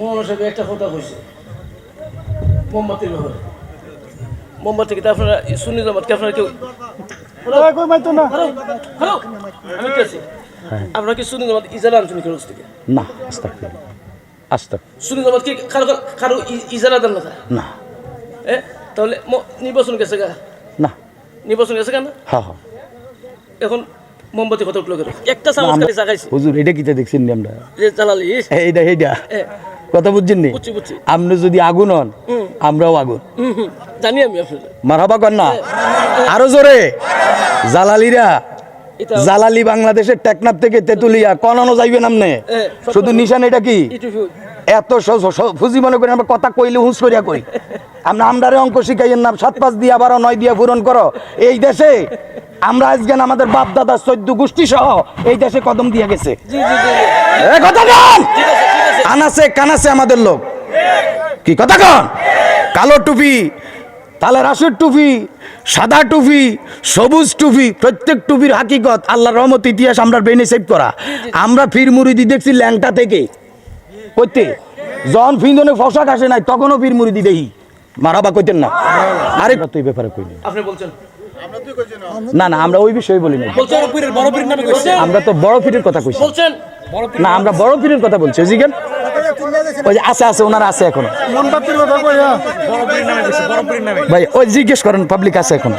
মৌলানা সাহেব একটা কথা কইছে মোমবাতির ব্যাপারে। মোমবাতি কি আপনারা সুন্নি জামাতকে আপনারা কেউ আমি কি আছি আপনারা কি সুন্নি জামাত ইজারা আনছেন কেন থেকে? না, আস্তাগফিরুল্লাহ, আস্তাগফিরুল্লাহ, সুন্নি জামাত কি কারো ইজারা দেন না? না, তাহলে নির্বাচন গেছে গা? না, নির্বাচন গেছে কেন? হ্যাঁ হ্যাঁ। এখন মোমবাতি কত উঠলো কেন? একটা চামচ খালি জাগাইছি হুজুর এটা কিতে দেখছেন নি আমরা? যে জ্বালালি এইটা কথা বুঝছেন নি? বুঝছি। আপনি যদি আগুন হন আমরাও আগুন। জানি আমি আপনার মারহাবা কর না, আরো জোরে। জালালিরা জালালি বাংলাদেশের টেকনাফ থেকে তেতুলিয়া কনানো যাইবেন আমনে, শুধু নিশান এটা কি এত ফুজি মনে করি আমরা কথা কইলে হুঁস করিয়া কই। আমরা আমরারে অঙ্ক শিখাইয়েন না, 7-5 দিয়া 12-9 দিয়া পূরণ করো। এই দেশে আমরা আজকে আমাদের বাপ দাদা 14 গোষ্ঠী সহ এই দেশে কদম দিয়ে গেছে। কথা কন আনাসে কানাসে আমাদের লোক কি কথা কন। কালো টুপি, তাহলে রাশের টুপি, সাদা টুপি, সবুজ টুপি, প্রত্যেক টুপির হাকিকত আল্লাহর রহমত ইতিহাস আমরা ব্রেনে সেভ করা। আমরা ফির মুরিদি দেখছি ল্যাংটা থেকে কইতে, যখন ফিন্দনে পোশাক আসে নাই তখনও ফির মুরিদি দেই মারাবা কইতেন না। আরে তো এই ব্যাপারে কইনি আপনি বলছেন না না, আমরা ওই বিষয়ে বলি না। বলছেন বড় পীরের নামে কইছেন, আমরা তো বড় পীরের কথা কইছি। বলছেন না, আমরা বড় পীরের কথা বলছি। জিজ্ঞেন ওই যে আছে ওনারা আছে এখন ভাই, ওই জিজ্ঞেস করেন পাবলিক আছে এখন।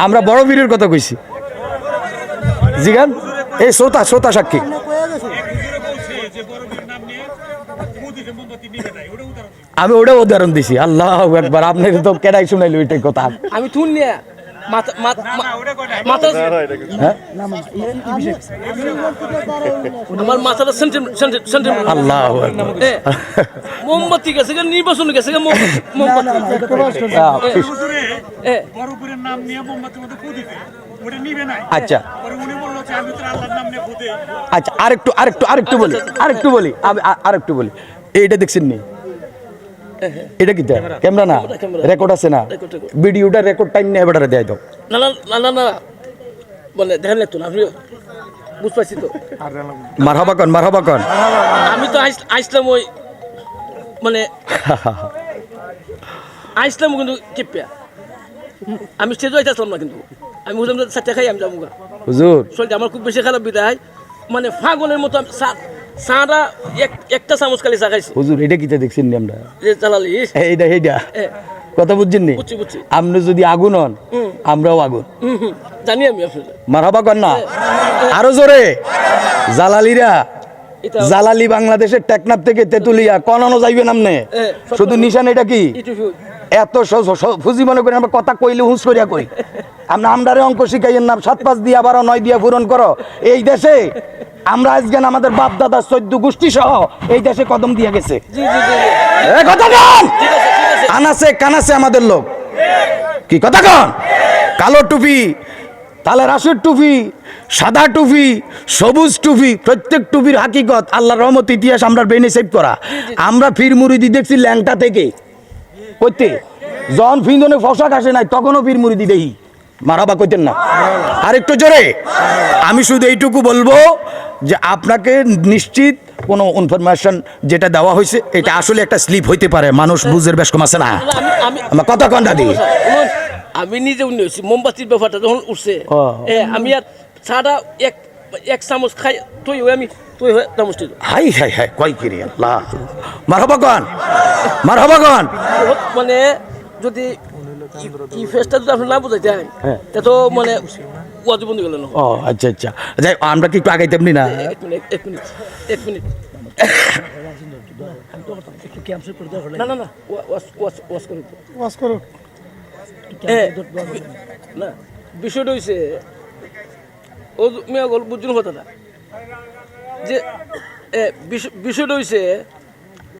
আমরা বড় পীরের কথা কইছি। জিজ্ঞান এই শ্রোতা সাক্ষী। আমি ওটা উদাহরণ দিছি। আল্লাহু আকবার, আপনি তো কেডাই শুনাইলো এটাই কথা। আমি থুন নিয়া মাথা আমার মাথাটা সেন্টিমেন্ট। আল্লাহু আকবার, মোমবাতি গেছে গা, নির্বাচন গেছে গা, মোমবাতি আচ্ছা আচ্ছা, আরেকটু বলি এইটা দেখছেন নি? এটা কি ক্যামেরা না, রেকর্ড আছে না? ভিডিওটা রেকর্ড টাইম নিয়ে এবারে দেয় দাও। না না না বলে দেখেন তো আপনি বুঝ পাইছি তো। মারহাবা কন। আমি তো আইসলাম ওই মানে আইসলাম কিন্তু কিপিয়া আমি স্টেজে আইতাম না, কিন্তু আমি বুঝলাম চারটে খাই আমি যাবো হুজুর। শরীরটা আমার খুব বেশি খারাপ বিদায়, মানে ফাগলের মতো সারা একটা চামচ খালি চা খাইছি। হুজুর এটা কিতে দেখছেন নি আমরা? যে জ্বালালি এইটা কথা বুঝছেন নি? বুঝছি। আপনি যদি আগুন হন আমরাও আগুন। জানি আমি আপনার মারহাবা কর না, আরো জোরে। জালালিরা জালালি বাংলাদেশের টেকনাফ থেকে তেতুলিয়া কনানো যাইবেন আমনে, শুধু নিশান এটা কি এত ফুজি মনে করি আমরা কথা কইলে হুঁস করিয়া কই। আমরা আমরারে অঙ্ক শিখাইয়েন না, 7-5 দিয়া 12-9 দিয়া পূরণ করো। এই দেশে আমরা আজকে আমাদের বাপ দাদা 14 গোষ্ঠী সহ এই দেশে কদম দিয়ে গেছে। কথা কন আনাসে কানাসে আমাদের লোক কি কথা কন। কালো টুপি, তাহলে রাশের টুপি, সাদা টুপি, সবুজ টুপি, প্রত্যেক টুপির হাকিকত আল্লাহর রহমত ইতিহাস আমরা ব্রেনে সেভ করা। আমরা ফির মুরিদি দেখছি ল্যাংটা থেকে কইতে, যখন ফিন্দনে পোশাক আসে নাই তখনও ফির মুরিদি দেই মারাবা কইতেন না। আরেকটু জোরে। আমি শুধু এইটুকু বলবো যে আপনাকে নিশ্চিত কোনো ইনফরমেশন যেটা দেওয়া হয়েছে এটা আসলে একটা স্লিপ হইতে পারে, মানুষ বুঝের বেশ কম আছে না। আমার কথা কন দাদি, আমি নিজে উনি হয়েছি মোমবাতির ব্যাপারটা যখন উঠছে আমি আর সারা এক চামচ খাই তুই আমি তুই চামচ হাই কয় কিরে আল্লাহ। মারহাবা কন মানে যদি এই ফেসটা যদি আপনি না বুঝাইতে তা তো মানে ওয়াজ বন্ধ গেল না। ও আচ্ছা যাই, আমরা কি একটু আগাইতাম নি না? এক মিনিট না ওয়াজ করো না। বিষয়টা হয়েছে ও মেয়ে বুঝুন কথাটা যে বিষয়টা হয়েছে